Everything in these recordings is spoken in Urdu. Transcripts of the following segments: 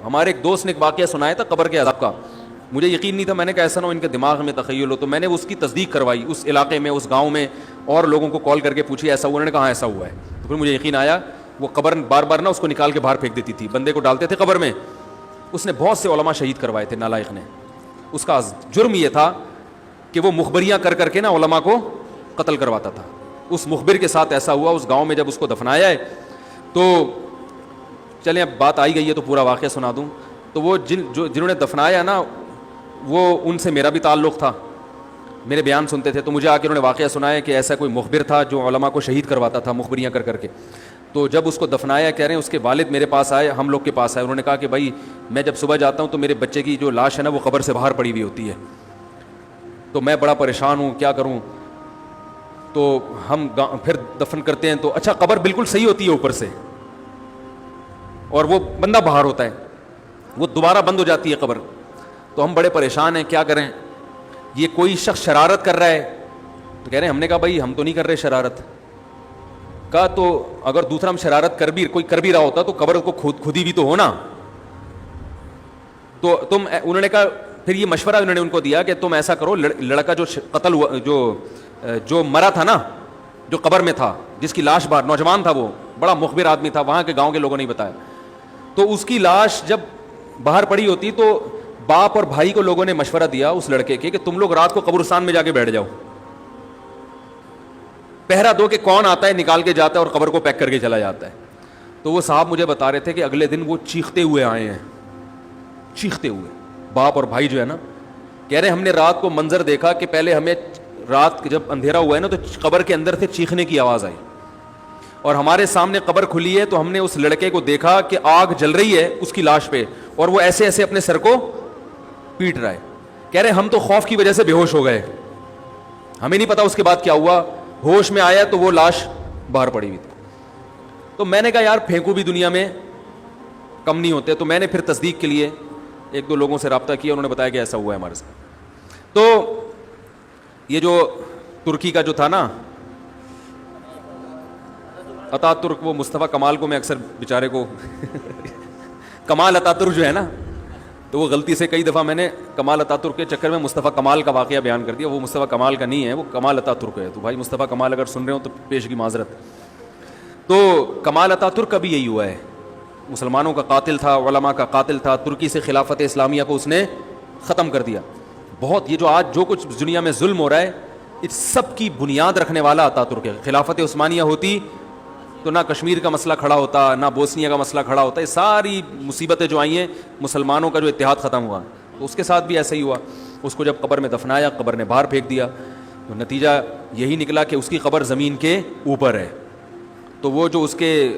ہمارے ایک دوست نے ایک واقعہ سنایا تھا قبر کے عذاب کا, مجھے یقین نہیں تھا, میں نے کہا ایسا نہ ہو ان کے دماغ میں تخیل ہو, تو میں نے اس کی تصدیق کروائی اس علاقے میں, اس گاؤں میں, اور لوگوں کو کال کر کے پوچھی ایسا ہوا, انہوں نے کہا ایسا ہوا ہے. تو پھر مجھے یقین آیا. وہ قبر بار بار نا اس کو نکال کے باہر پھینک دیتی تھی, بندے کو ڈالتے تھے قبر میں. اس نے بہت سے علماء شہید کروائے تھے نالائق نے. اس کا جرم یہ تھا کہ وہ مخبریاں کر کر کے نا علماء کو قتل کرواتا تھا. اس مخبر کے ساتھ ایسا ہوا اس گاؤں میں, جب اس کو دفنایا ہے تو چلیں اب بات آئی گئی ہے تو پورا واقعہ سنا دوں. تو وہ جنہوں نے دفنایا نا, وہ ان سے میرا بھی تعلق تھا, میرے بیان سنتے تھے, تو مجھے آ کے انہوں نے واقعہ سنایا کہ ایسا کوئی مخبر تھا جو علماء کو شہید کرواتا تھا مخبریاں کر کر کے. تو جب اس کو دفنایا, کہہ رہے ہیں اس کے والد میرے پاس آئے, ہم لوگ کے پاس آئے, انہوں نے کہا کہ بھائی میں جب صبح جاتا ہوں تو میرے بچے کی جو لاش ہے نا وہ قبر سے باہر پڑی ہوئی ہوتی ہے, تو میں بڑا پریشان ہوں, کیا کروں. تو ہم پھر دفن کرتے ہیں تو اچھا قبر بالکل صحیح ہوتی ہے اوپر سے, اور وہ بندہ باہر ہوتا ہے, وہ دوبارہ بند ہو جاتی ہے قبر. تو ہم بڑے پریشان ہیں, کیا کریں, یہ کوئی شخص شرارت کر رہا ہے. تو کہہ رہے ہیں, ہم نے کہا بھائی ہم تو نہیں کر رہے شرارت. کہا تو اگر دوسرا ہم شرارت کوئی کر بھی رہا ہوتا تو قبر کو خود ہی بھی تو ہونا. تو انہوں نے کہا, پھر یہ مشورہ انہوں نے ان کو دیا کہ تم ایسا کرو, لڑکا جو قتل ہوا, جو مرا تھا نا, جو قبر میں تھا, جس کی لاش باہر, نوجوان تھا, وہ بڑا مخبر آدمی تھا, وہاں کے گاؤں کے لوگوں نے بتایا. تو اس کی لاش جب باہر پڑی ہوتی تو باپ اور بھائی کو لوگوں نے مشورہ دیا اس لڑکے کے کہ تم لوگ رات کو قبرستان میں جا کے بیٹھ جاؤ, پہرا دو کہ کون آتا ہے نکال کے جاتا ہے اور قبر کو پیک کر کے چلا جاتا ہے. تو وہ صاحب مجھے بتا رہے تھے کہ اگلے دن وہ چیختے ہوئے آئے ہیں, چیختے ہوئے, باپ اور بھائی جو ہے نا, کہہ رہے ہم نے رات کو منظر دیکھا کہ پہلے ہمیں رات جب اندھیرا ہوا ہے نا تو قبر کے اندر سے چیخنے کی آواز آئی, اور ہمارے سامنے قبر کھلی ہے تو ہم نے اس لڑکے کو دیکھا کہ آگ جل رہی ہے اس کی لاش پہ, اور وہ ایسے ایسے اپنے سر کو پیٹ رہا ہے. کہہ رہے ہم تو خوف کی وجہ سے بے ہوش ہو گئے, ہمیں نہیں پتا اس کے بعد کیا ہوا. ہوش میں آیا تو وہ لاش باہر پڑی ہوئی تھی. تو میں نے کہا یار پھینکو بھی دنیا میں کم نہیں ہوتے. تو میں نے پھر تصدیق کے لیے ایک دو لوگوں سے رابطہ کیا, انہوں نے بتایا کہ ایسا ہوا ہے ہمارے ساتھ. تو یہ جو ترکی کا جو تھا نا اتا ترک, وہ مصطفیٰ کمال کو میں اکثر بیچارے کو کمال اتا ترک جو ہے نا, تو وہ غلطی سے کئی دفعہ میں نے کمال اتا ترک کے چکر میں مصطفیٰ کمال کا واقعہ بیان کر دیا. وہ مصطفیٰ کمال کا نہیں ہے, وہ کمال اتا ترک ہے. تو بھائی مصطفیٰ کمال اگر سن رہے ہو تو پیشگی معذرت. تو کمال اتا ترک کا بھی یہی ہوا ہے, مسلمانوں کا قاتل تھا, علماء کا قاتل تھا, ترکی سے خلافت اسلامیہ کو اس نے ختم کر دیا. بہت یہ جو آج جو کچھ دنیا میں ظلم ہو رہا ہے اس سب کی بنیاد رکھنے والا اتا ترک ہے. خلافت عثمانیہ ہوتی تو نہ کشمیر کا مسئلہ کھڑا ہوتا, نہ بوسنیا کا مسئلہ کھڑا ہوتا. یہ ساری مصیبتیں جو آئی ہیں, مسلمانوں کا جو اتحاد ختم ہوا, تو اس کے ساتھ بھی ایسا ہی ہوا. اس کو جب قبر میں دفنایا, قبر نے باہر پھینک دیا, تو نتیجہ یہی نکلا کہ اس کی قبر زمین کے اوپر ہے. تو وہ جو اس کے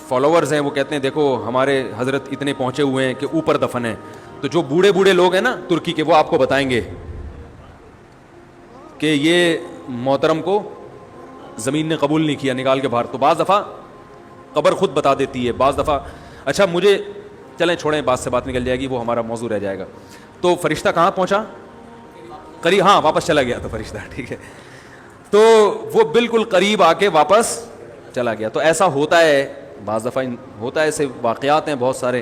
فالوورز ہیں وہ کہتے ہیں دیکھو ہمارے حضرت اتنے پہنچے ہوئے ہیں کہ اوپر دفن ہے. تو جو بوڑھے بوڑھے لوگ ہیں نا ترکی کے, وہ آپ کو بتائیں گے کہ یہ محترم کو زمین نے قبول نہیں کیا, نکال کے باہر. تو بعض دفعہ قبر خود بتا دیتی ہے, بعض دفعہ. اچھا مجھے چلیں چھوڑیں, بات سے بات نکل جائے گی, وہ ہمارا موضوع رہ جائے گا. تو فرشتہ کہاں پہنچا, قریب, ہاں واپس چلا گیا تو فرشتہ, ٹھیک ہے. تو وہ بالکل قریب آ کے واپس چلا گیا. تو ایسا ہوتا ہے, بعض دفعہ ہوتا ہے, ایسے واقعات ہیں بہت سارے.